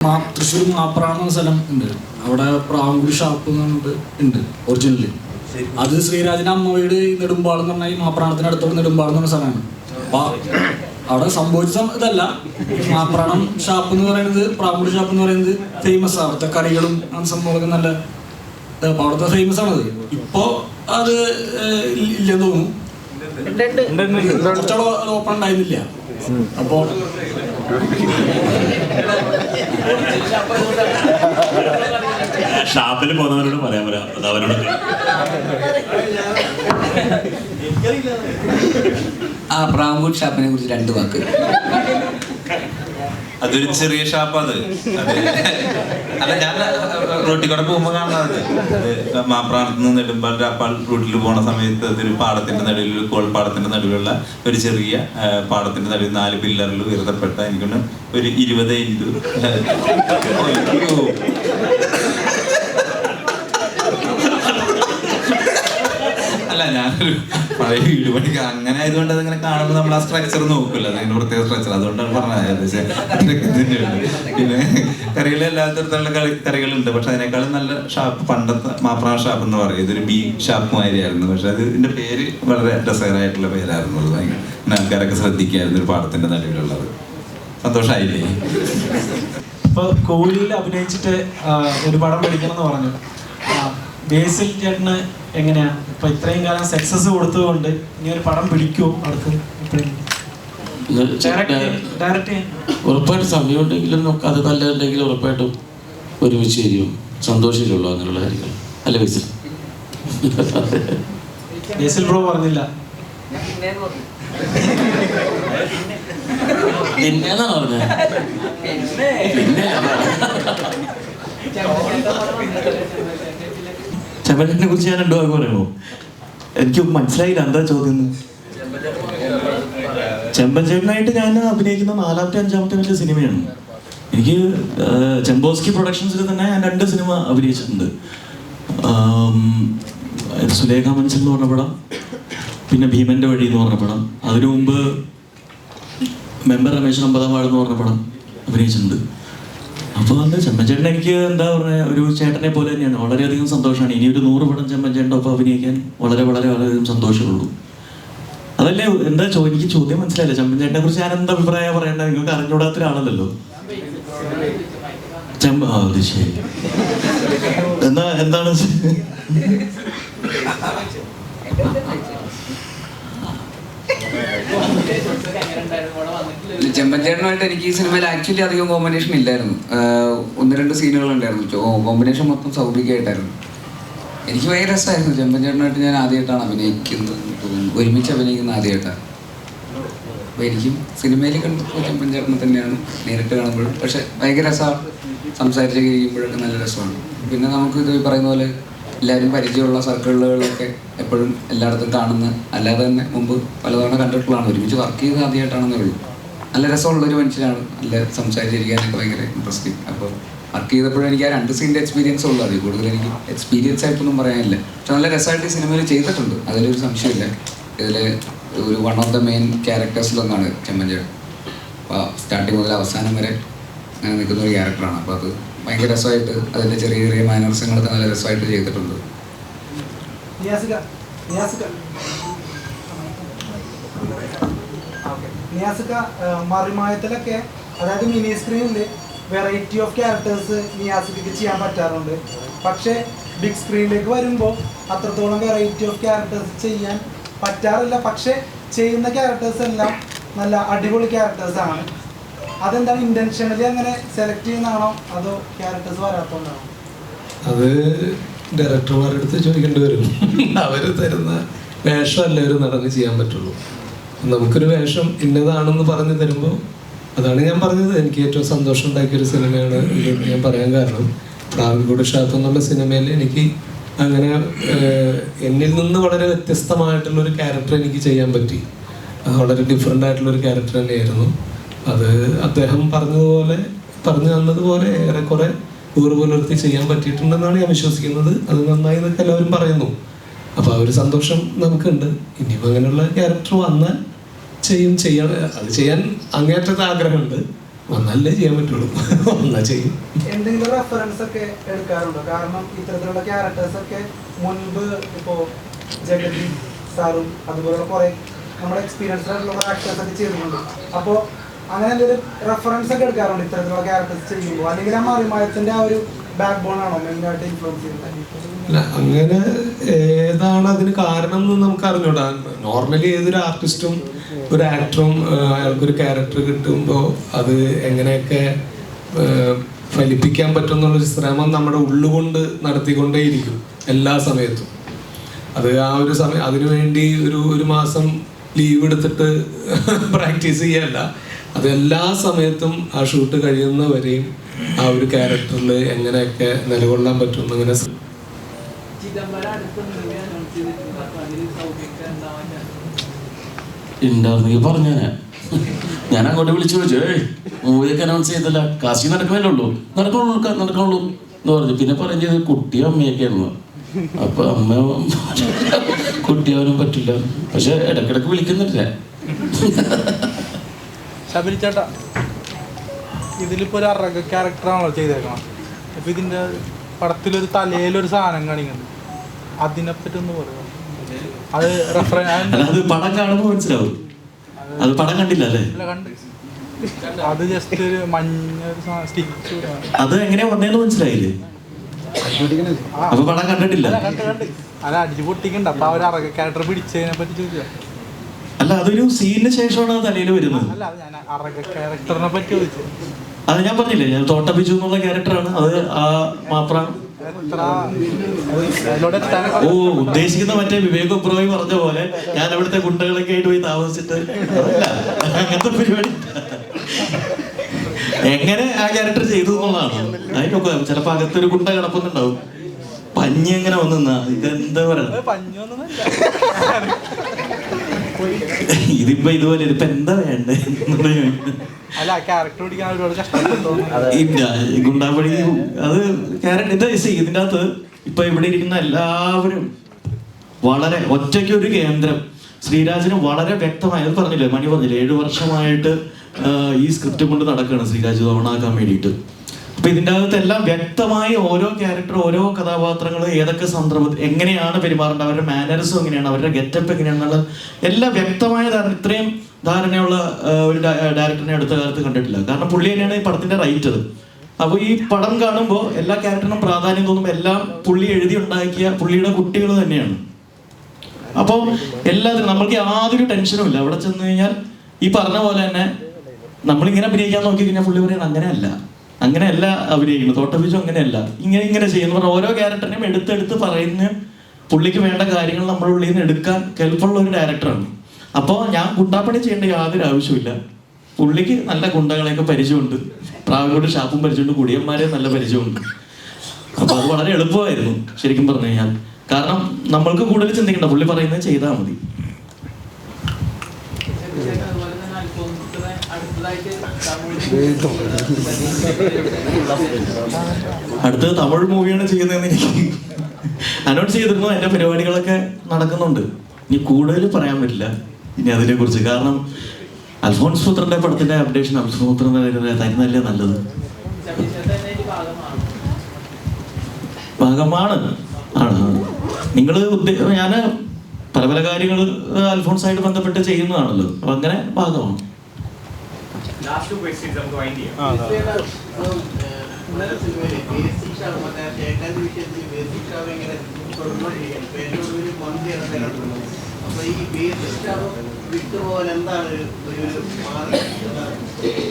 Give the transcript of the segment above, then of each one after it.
തൃശ്ശൂർ മാപ്രാണം എന്ന സ്ഥലം ഉണ്ട്. അവിടെ പ്രാങ്കുടി ഷാപ്പ് എന്ന് പറഞ്ഞിട്ട് ഉണ്ട് ഒറിജിനലി. അത് ശ്രീരാജിന്റെ അമ്മ വീട് നെടുമ്പാളം എന്ന് പറഞ്ഞാൽ ഈ മാപ്രാണത്തിന് അടുത്തുള്ള നെടുമ്പാളം എന്ന് പറഞ്ഞ സ്ഥലമാണ്. അപ്പൊ അവിടെ സംഭവിച്ച ഇതല്ല. മാപ്രാണം ഷാപ്പ് എന്ന് പറയുന്നത്, പ്രാങ്കുടി ഷാപ്പ് എന്ന് പറയുന്നത് ഫേമസ്. അവിടുത്തെ കറികളും ആ സംഭവമൊക്കെ നല്ല അവിടുത്തെ ഫേമസ് ആണത്. ഇപ്പോ അത് ഇല്ലെന്ന് തോന്നുന്നു. കുറച്ചവിടെ ഓപ്പൺ ഉണ്ടായിരുന്നില്ല. അപ്പോ ഷാപ്പിൽ പോകുന്നവരോട് പറയാൻ അവരോട് ആ പ്രാങ്കൂട്ട് ഷാപ്പിനെ കുറിച്ച് 2 വാക്ക്. അതൊരു ചെറിയ ഷാപ്പാണ്. അല്ല, ഞാൻ റോട്ടിൽ കൂടെ പോകുമ്പോൾ കാണുന്നത് മാപ്രാണത്ത് നിന്ന് നെടുമ്പാൾ റൂട്ടിൽ പോണ സമയത്ത് അതൊരു പാടത്തിന്റെ നടുവിൽ, കോൾപ്പാടത്തിന്റെ നടുവിലുള്ള ഒരു ചെറിയ പാടത്തിന്റെ നടുവിൽ 4 പില്ലറിൽ ഉയർത്തപ്പെട്ട എനിക്കൊന്ന് ഒരു 20 ഇഞ്ച് അല്ല, ഞാനൊരു പഴയ വീട് പണിക്ക് അങ്ങനെ ആയതുകൊണ്ട് അതിങ്ങനെ കാണുമ്പോൾ നമ്മൾ ആ സ്ട്രക്ചർ നോക്കില്ല, അതിന്റെ പ്രത്യേക സ്ട്രക്ചർ. അതുകൊണ്ടാണ് പറഞ്ഞത്. പിന്നെ കറികൾ എല്ലാ തരത്തിലുള്ള കറികളുണ്ട്. പക്ഷെ അതിനേക്കാളും നല്ല ഷാപ്പ് പണ്ടത്തെ മാപ്രാണ ഷാപ്പ് എന്ന് പറയും. ഇതൊരു ബി ഷാപ്പ് മാതിരിയായിരുന്നു. പക്ഷെ അതിന്റെ പേര് വളരെ രസകരമായിട്ടുള്ള പേരായിരുന്നു. ആൾക്കാരൊക്കെ ശ്രദ്ധിക്കായിരുന്നു. ഒരു പാടത്തിന്റെ നടുവിലുള്ളത്. സന്തോഷമായില്ലേ? ഇപ്പൊ കോഹ്ലിയിൽ അഭിനയിച്ചിട്ട് ഒരു പടം പഠിക്കണം എന്ന് പറഞ്ഞു. ബേസിൽ ചേട്ടന് എങ്ങനെയാ ഇപ്പൊ ഇത്രയും കാലം സക്സസ് കൊടുത്തതുകൊണ്ട് ഇനി ഒരു പടം പിടിക്കുമോ അടുത്ത്? ഉറപ്പായിട്ടും സമയമുണ്ടെങ്കിലും അത് നല്ലതുണ്ടെങ്കിലും ഉറപ്പായിട്ടും ഒരുമിച്ച് ചെയ്യും. സന്തോഷിച്ചുള്ളൂ അങ്ങനെയുള്ള കാര്യങ്ങൾ. അല്ല ബേസിൽ? ബേസിൽ ബ്രോ പറഞ്ഞില്ല പിന്നെന്നാണ് പറഞ്ഞത്. പിന്നെ ചെമ്പനെ കുറിച്ച് ഞാൻ 2 വാക്ക് പറയുമോ? എനിക്ക് മനസ്സിലായില്ല എന്താ ചോദ്യം. ചെമ്പൻ ചേട്ടനായിട്ട് ഞാൻ അഭിനയിക്കുന്ന 4ാമത്തെ 5ാമത്തെ വലിയ സിനിമയാണ്. എനിക്ക് ചെമ്പോസ്കി പ്രൊഡക്ഷൻസിൽ തന്നെ ഞാൻ 2 സിനിമ അഭിനയിച്ചിട്ടുണ്ട്. സുലേഖ മനസ്സിൽ എന്ന് പറഞ്ഞ പടം, പിന്നെ ഭീമന്റെ വഴി എന്ന് പറഞ്ഞ പടം. അതിനു മുമ്പ് മെമ്പർ രമേശ് 50-ാം വാർഡ് എന്ന് പറഞ്ഞ പടം അഭിനയിച്ചിട്ടുണ്ട്. അപ്പോൾ എന്താ ചെമ്പൻ ചേട്ടൻ എനിക്ക് എന്താ പറയുക, ഒരു ചേട്ടനെ പോലെ തന്നെയാണ്. വളരെയധികം സന്തോഷമാണ്. ഇനി ഒരു 100 പടം ചെമ്പൻ ചേട്ടൻ്റെ ഒപ്പം അഭിനയിക്കാൻ വളരെയധികം സന്തോഷമുള്ളൂ. അതല്ലേ എന്താ എനിക്ക് ചോദ്യം മനസ്സിലായില്ല. ചെമ്പൻ ചേട്ടനെ കുറിച്ച് ഞാൻ എന്താ അഭിപ്രായം പറയേണ്ടത്? നിങ്ങൾക്ക് അറിഞ്ഞൂടാത്ത ഒരാളല്ലല്ലോ. അത് ശരി. എന്താണ് ചെമ്പൻചേട്ടനുമായിട്ട് എനിക്ക് ഈ സിനിമയിൽ ആക്ച്വലി അധികം കോമ്പിനേഷൻ ഇല്ലായിരുന്നു. 1-2 സീനുകൾ ഉണ്ടായിരുന്നു. കോമ്പിനേഷൻ മൊത്തം സൗഭികമായിട്ടായിരുന്നു. എനിക്ക് ഭയങ്കര രസമായിരുന്നു. ചെമ്പൻചേട്ടനായിട്ട് ഞാൻ ആദ്യമായിട്ടാണ് അഭിനയിക്കുന്നത്, ഒരുമിച്ച് അഭിനയിക്കുന്നത് ആദ്യമായിട്ടാണ്. അപ്പോൾ എനിക്കും സിനിമയിൽ കണ്ടപ്പോൾ ചെമ്പൻചേട്ടനെ തന്നെയാണ് നേരിട്ട് കാണുമ്പോഴും. പക്ഷെ ഭയങ്കര രസമാണ്. സംസാരിച്ചൊക്കെ ഇരിക്കുമ്പോഴൊക്കെ നല്ല രസമാണ്. പിന്നെ നമുക്ക് ഇത് പറയുന്ന പോലെ എല്ലാവരും പരിചയമുള്ള സർക്കിളുകളൊക്കെ എപ്പോഴും എല്ലായിടത്തും കാണുന്ന, അല്ലാതെ തന്നെ മുമ്പ് പലതവണ കണ്ടിട്ടുള്ളതാണ്. ഒരുമിച്ച് വർക്ക് ചെയ്ത് ആദ്യമായിട്ടാണെന്നേ ഉള്ളൂ. നല്ല രസമുള്ളൊരു മനുഷ്യനാണ്. നല്ല സംസാരിച്ചിരിക്കാനൊക്കെ ഭയങ്കര ഇൻട്രസ്റ്റിംഗ്. അപ്പോൾ വർക്ക് ചെയ്തപ്പോഴും എനിക്ക് ആ 2 സീൻ്റെ എക്സ്പീരിയൻസ് ഉള്ളൂ. അതിൽ കൂടുതൽ എനിക്ക് എക്സ്പീരിയൻസ് ആയിട്ടൊന്നും പറയാനില്ല. പക്ഷെ നല്ല രസമായിട്ട് ഈ സിനിമയിൽ ചെയ്തിട്ടുണ്ട്, അതിലൊരു സംശയമില്ല. ഇതിൽ ഒരു 1 ഓഫ് ദ മെയിൻ ക്യാരക്ടേഴ്സിലൊന്നാണ് ചെമ്പൻചേട്ടൻ. അപ്പോൾ സ്റ്റാർട്ടിങ് മുതൽ അവസാനം വരെ അങ്ങനെ നിൽക്കുന്ന ഒരു ക്യാരക്ടറാണ്. അപ്പോൾ അത് ഭയങ്കര രസമായിട്ട് അതിൻ്റെ ചെറിയ ചെറിയ മാനർസങ്ങളൊക്കെ നല്ല രസമായിട്ട് ചെയ്തിട്ടുണ്ട്. മറിമായത്തിലൊക്കെ, അതായത് മിനി സ്ക്രീനിൽ വെറൈറ്റി ഓഫ് ക്യാരക്ടേഴ്സ് നിയാസിക്ക് ചെയ്യാൻ പറ്റാറുണ്ട്. പക്ഷേ ബിഗ് സ്ക്രീനിലേക്ക് വരുമ്പോൾ അത്രത്തോളം വെറൈറ്റി ഓഫ് ക്യാരക്ടേഴ്സ് ചെയ്യാൻ പറ്റാറില്ല. പക്ഷേ ചെയ്യുന്ന ക്യാരക്ടേഴ്സ് എല്ലാം നല്ല അടിപൊളി ക്യാരക്ടേഴ്സാണ്. അതെന്താണ്, ഇന്റൻഷനലി അങ്ങനെ സെലക്ട് ചെയ്യുന്നതാണോ അതോ ക്യാരക്ടേഴ്സ് വരാത്തോണ്ടാണോ? അത് ഡയറക്ടർമാരുടെ അടുത്ത് ചോദിക്കേണ്ടി വരും. അവർ തരുന്ന വേഷമല്ല ഒരു നടന്ന് ചെയ്യാൻ പറ്റുള്ളൂ. നമുക്കൊരു വേഷം ഇന്നതാണെന്ന് പറഞ്ഞു തരുമ്പോൾ, അതാണ് ഞാൻ പറഞ്ഞത്, എനിക്ക് ഏറ്റവും സന്തോഷം ഉണ്ടാക്കിയൊരു സിനിമയാണ് ഇത് ഞാൻ പറയാൻ കാരണം. പ്രാങ്കുടി ഷാപ്പ് എന്നുള്ള സിനിമയിൽ എനിക്ക് അങ്ങനെ എന്നിൽ നിന്ന് വളരെ വ്യത്യസ്തമായിട്ടുള്ളൊരു ക്യാരക്ടർ എനിക്ക് ചെയ്യാൻ പറ്റി. അത് വളരെ ഡിഫറെൻ്റ് ആയിട്ടുള്ളൊരു ക്യാരക്ടർ തന്നെയായിരുന്നു. അത് അദ്ദേഹം പറഞ്ഞു തന്നതുപോലെ ഏറെക്കുറെ പുലർത്തി ചെയ്യാൻ പറ്റിയിട്ടുണ്ടെന്നാണ് ഞാൻ വിശ്വസിക്കുന്നത്. അത് നന്നായി എന്നൊക്കെ എല്ലാവരും പറയുന്നു. അപ്പോൾ ആ ഒരു സന്തോഷം നമുക്കുണ്ട്. ഇനിയിപ്പോൾ അങ്ങനെയുള്ള ക്യാരക്ടർ വന്നാൽ അത് ചെയ്യാൻ അങ്ങേറ്റത്തെ ആഗ്രഹമുണ്ട്. വന്നാലേ ചെയ്യാൻ പറ്റുള്ളൂ. വന്നാൽ ചെയ്യും. എന്തെങ്കിലും റെഫറൻസ് ഒക്കെ എടുക്കാറുണ്ടോ? കാരണം ഇത്തരത്തിലുള്ള ക്യാരക്ടേഴ്സ് ഒക്കെ മുൻപ് ഇപ്പോ ജഗതി സാറും അതുപോലുള്ള കുറെ നമ്മുടെ എക്സ്പീരിയൻസ്ഡ് ആയിട്ടുള്ള കുറെ ആക്ടേഴ്സ് ഒക്കെ ചെയ്തിട്ടുണ്ട്. അപ്പോൾ അങ്ങനെ എന്തെങ്കിലും റെഫറൻസ് ഒക്കെ എടുക്കാറുണ്ട് ഇത്തരത്തിലുള്ള ക്യാരക്ടേഴ്സ് ചെയ്യുമ്പോൾ? അല്ലെങ്കിൽ ആ മറിമായത്തിന്റെ ആ ഒരു ബാക്ക് ബോൺ ആണോ മെയിനായിട്ട് ഇൻഫ്ലുവൻസ് ചെയ്യുന്നത്? അല്ല, അങ്ങനെ ഏതാണ് അതിന് കാരണം എന്ന് നമുക്ക് അറിഞ്ഞൂടാ. നോർമലി ഏതൊരു ആർട്ടിസ്റ്റും ഒരു ആക്ടറും അയാൾക്കൊരു ക്യാരക്ടർ കിട്ടുമ്പോൾ അത് എങ്ങനെയൊക്കെ ഫലിപ്പിക്കാൻ പറ്റും എന്നുള്ളൊരു ശ്രമം നമ്മുടെ ഉള്ളുകൊണ്ട് നടത്തിക്കൊണ്ടേയിരിക്കും എല്ലാ സമയത്തും. അത് ആ ഒരു സമയം അതിനുവേണ്ടി ഒരു മാസം ലീവ് എടുത്തിട്ട് പ്രാക്ടീസ് ചെയ്യല്ല. അത് എല്ലാ സമയത്തും ആ ഷൂട്ട് കഴിയുന്നവരെയും ആ ഒരു ക്യാരക്ടറിൽ എങ്ങനെയൊക്കെ നിലകൊള്ളാൻ പറ്റും അങ്ങനെ ഉണ്ടായിരുന്നെങ്കിൽ പറഞ്ഞേ. ഞാൻ അങ്ങോട്ട് വിളിച്ചു ചോദിച്ചു, മൂവിയൊക്കെ അനൗൺസ് ചെയ്തില്ല, കാശി നടക്കുന്നല്ലേ ഉള്ളൂ, നടക്കണുള്ളൂ എന്ന് പറഞ്ഞു. പിന്നെ പറഞ്ഞത് കുട്ടിയും അമ്മയൊക്കെ ആയിരുന്നു. അപ്പൊ അമ്മ കുട്ടിയാവാനും പറ്റില്ല, പക്ഷെ ഇടക്കിടക്ക് വിളിക്കുന്നില്ല. ശബരി ചേട്ടാ, ഇതിലിപ്പോ ഒരു അറക ക്യാരക്ടറാണല്ലോ ചെയ്തേക്കണം. അപ്പൊ ഇതിന്റെ പടത്തിലൊരു തലയിലൊരു സാധനം കാണിക്കുന്നുണ്ട്, അതിനെപ്പറ്റി ഒന്ന് പറയാം. അത് അത് പടം കാണുമ്പോൾ മനസ്സിലാവും. അത് പടം കണ്ടില്ല അല്ലേ? അത് ജസ്റ്റ് ഒരു മഞ്ഞ സ്റ്റിച്ച്. അത് എങ്ങനെയാ വന്നേന്ന് മനസ്സിലായില്ലേ? അപ്പൊ പടം കണ്ടിട്ടില്ല? അല്ല, അടിച്ചു പൊട്ടിക്കണ്ട. അപ്പൊ ആ ഒരു അറക ക്യാരക്ടർ പിടിച്ചതിനെ പറ്റി ചോദിച്ചാ. അല്ല, അതൊരു സീനിന് ശേഷമാണ് തലയിൽ വരുന്നത്. അല്ല, ഞാൻ അറക ക്യാരക്ടറിനെ പറ്റി ചോദിച്ചു. അത് ഞാൻ പറഞ്ഞില്ലേ, ഞാൻ തോട്ടപ്പിച്ചു എന്നുള്ള ക്യാരക്ടറാണ് അത്. ആ മാപ്ര ഉദ്ദേശിക്കുന്ന മറ്റേ വിവേക് ഒബ്രോയി പറഞ്ഞ പോലെ ഞാൻ അവിടുത്തെ ഗുണ്ടകളൊക്കെ ആയിട്ട് പോയി താമസിച്ചിട്ട് അങ്ങനത്തെ പരിപാടി. എങ്ങനെ ആ ക്യാരക്ടർ ചെയ്തു എന്നുള്ളതാണ്. അതിനൊക്കെ ചിലപ്പോ അകത്തൊരു ഗുണ്ട കിടപ്പുന്നുണ്ടാവും, പഞ്ഞി എങ്ങനെ വന്നാ ഇതെന്താ പറയണത്, ഇതിപ്പോ ഇതുപോലെ ഇതിപ്പോ എന്താ വേണ്ടേ? ഇല്ല, ഗുണ്ടാപ്പടി അത് ക്യാരക്ടർ ഇതിൻ്റെ അകത്ത് ഇപ്പൊ ഇവിടെ ഇരിക്കുന്ന എല്ലാവരും വളരെ ഒറ്റയ്ക്ക് ഒരു കേന്ദ്രം. ശ്രീരാജിന് വളരെ വ്യക്തമായി പറഞ്ഞില്ലേ, മണി പറഞ്ഞില്ലേ, 7 വർഷമായിട്ട് ഈ സ്ക്രിപ്റ്റ് കൊണ്ട് നടക്കുകയാണ് ശ്രീരാജ് ഓണാക്കാൻ വേണ്ടിയിട്ട്. അപ്പൊ ഇതിൻ്റെ അകത്ത് എല്ലാം വ്യക്തമായി ഓരോ ക്യാരക്ടർ, ഓരോ കഥാപാത്രങ്ങൾ ഏതൊക്കെ സന്ദർഭത്തിൽ എങ്ങനെയാണ് പെരുമാറേണ്ടത്, അവരുടെ മാനറിസം എങ്ങനെയാണ്, അവരുടെ ഗെറ്റപ്പ് എങ്ങനെയാണെന്നുള്ളത് എല്ലാം വ്യക്തമായ ധാരണ. ഇത്രയും ധാരണയുള്ള ഒരു ഡയറക്ടറിനെ അടുത്ത കാലത്ത് കണ്ടിട്ടില്ല. കാരണം പുള്ളി തന്നെയാണ് ഈ പടത്തിന്റെ റൈറ്റർ. അപ്പോൾ ഈ പടം കാണുമ്പോൾ എല്ലാ ക്യാരക്ടറിനും പ്രാധാന്യം തോന്നുമ്പോൾ എല്ലാം പുള്ളി എഴുതി ഉണ്ടാക്കിയ പുള്ളിയുടെ കുട്ടികൾ തന്നെയാണ്. അപ്പോൾ എല്ലാത്തിനും നമ്മൾക്ക് യാതൊരു ടെൻഷനും ഇല്ല. അവിടെ ചെന്ന് കഴിഞ്ഞാൽ ഈ പറഞ്ഞ പോലെ തന്നെ നമ്മളിങ്ങനെ അഭിനയിക്കാൻ നോക്കി കഴിഞ്ഞാൽ പുള്ളി പറയുന്നത് അങ്ങനെയല്ല അഭിനയിക്കുന്നത്, തോട്ടപ്പിച്ചു അങ്ങനെയല്ല, ഇങ്ങനെ ചെയ്യുന്നു പറഞ്ഞാൽ ഓരോ ക്യാരക്ടറിനെയും എടുത്തെടുത്ത് പറയുന്ന പുള്ളിക്ക് വേണ്ട കാര്യങ്ങൾ നമ്മുടെ ഉള്ളിൽ നിന്ന് എടുക്കാൻ കെൽപ്പുള്ള ഒരു ഡയറക്ടറാണ്. അപ്പോൾ ഞാൻ ഗുണ്ടാപ്പണി ചെയ്യേണ്ട യാതൊരു ആവശ്യമില്ല. പുള്ളിക്ക് നല്ല ഗുണ്ടകളെയൊക്കെ പരിചയമുണ്ട്, പ്രാവിനോട് ഷാപ്പും പരിചയമുണ്ട്, കുടിയന്മാരെ നല്ല പരിചയമുണ്ട്. അപ്പൊ അത് വളരെ എളുപ്പമായിരുന്നു ശരിക്കും പറഞ്ഞു കഴിഞ്ഞാൽ. കാരണം നമ്മൾക്ക് കൂടുതൽ ചിന്തിക്കണ്ട, പുള്ളി പറയുന്നത് ചെയ്താൽ മതി. അടുത്തത് തമിഴ് മൂവിയാണ് ചെയ്യുന്നതെന്ന് എനിക്ക് അനൗൺസ് ചെയ്തിരുന്നു. എൻ്റെ പരിപാടികളൊക്കെ നടക്കുന്നുണ്ട്. ഇനി കൂടുതൽ പറയാൻ പറ്റില്ല ഇനി അതിനെ കുറിച്ച്. കാരണം അൽഫോൺസ് പുത്രന്റെ പടത്തിന്റെ അപ്ഡേഷൻ അൽഫോൺസ് പുത്രൻ തരുന്നതല്ലേ നല്ലത്. ഭാഗമാണ് ആണ് നിങ്ങൾ ഞാൻ പല കാര്യങ്ങൾ അൽഫോൺസായിട്ട് ബന്ധപ്പെട്ട് ചെയ്യുന്നതാണല്ലോ. അപ്പൊ അങ്ങനെ ഭാഗമാണ്.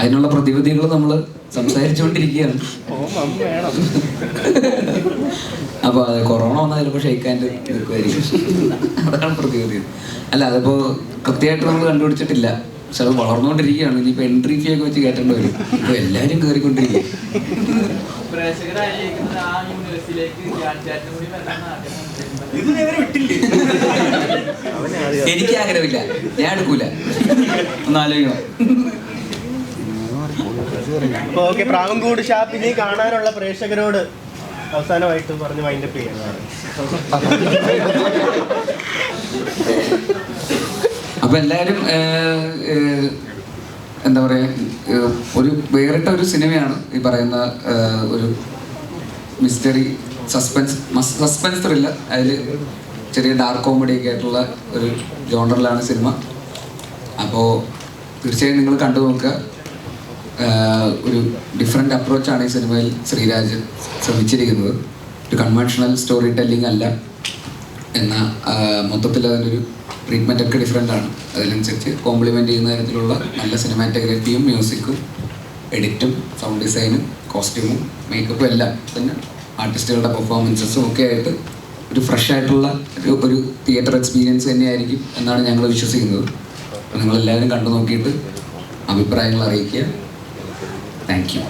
അതിനുള്ള പ്രതിവിധികൾ നമ്മൾ സംസാരിച്ചുകൊണ്ടിരിക്കുകയാണ്. അപ്പൊ അത് കൊറോണ വന്നാൽ ചിലപ്പോൾ ഷെയ്ക്കാൻ്റെ നിൽക്കുമായിരിക്കും. അതാണ് പ്രതിവിധി. അല്ല, അതിപ്പോ കൃത്യമായിട്ട് നമ്മൾ കണ്ടുപിടിച്ചിട്ടില്ല. പക്ഷെ അത് വളർന്നുകൊണ്ടിരിക്കുകയാണ്. ഇനിയിപ്പോൾ എൻട്രി ഫീ ഒക്കെ വെച്ച് കയറ്റേണ്ടി വരും. ഇപ്പൊ എല്ലാവരും കയറിക്കൊണ്ടിരിക്കും. എനിക്ക് ആഗ്രഹമില്ല, ഞാൻ എടുക്കൂല. ഒന്നാലോചിക്കണം. ഓക്കെ, പ്രാവൻകൂട് ഷാപ്പിനെ കാണാനുള്ള പ്രേക്ഷകരോട് അവസാനമായിട്ട് പറഞ്ഞ് വൈൻഡപ്പ് ചെയ്യുന്നതാണ്. അപ്പൊ എല്ലാവരും എന്താ പറയുക, ഒരു വേറിട്ട ഒരു സിനിമയാണ് ഈ പറയുന്ന ഒരു മിസ്റ്ററി സസ്പെൻസ് ത്രില്ലർ. അതിൽ ചെറിയ ഡാർക്ക് കോമഡി ഒക്കെ ആയിട്ടുള്ള ഒരു ജോണറിലാണ് സിനിമ. അപ്പോൾ തീർച്ചയായും നിങ്ങൾ കണ്ടു നോക്കുക. ഒരു ഡിഫറെൻ്റ് അപ്രോച്ചാണ് ഈ സിനിമയിൽ ശ്രീരാജ് ശ്രമിച്ചിരിക്കുന്നത്. ഒരു കൺവെൻഷണൽ സ്റ്റോറി ടെല്ലിംഗ് അല്ല, എന്നാൽ മൊത്തത്തിൽ അതിനൊരു ട്രീറ്റ്മെൻ്റ് ഒക്കെ ഡിഫറെൻ്റ് ആണ്. അതിനനുസരിച്ച് കോംപ്ലിമെൻ്റ് ചെയ്യുന്ന തരത്തിലുള്ള നല്ല സിനിമാറ്റോഗ്രാഫിയും മ്യൂസിക്കും എഡിറ്റും സൗണ്ട് ഡിസൈനും കോസ്റ്റ്യൂമും മേക്കപ്പും എല്ലാം പിന്നെ ആർട്ടിസ്റ്റുകളുടെ പെർഫോമൻസസും ഒക്കെ ആയിട്ട് ഒരു ഫ്രഷ് ആയിട്ടുള്ള ഒരു തിയേറ്റർ എക്സ്പീരിയൻസ് തന്നെയായിരിക്കും എന്നാണ് ഞങ്ങൾ വിശ്വസിക്കുന്നത്. അപ്പോൾ നിങ്ങളെല്ലാവരും കണ്ടു നോക്കിയിട്ട് അഭിപ്രായങ്ങൾ അറിയിക്കുക. Thank you.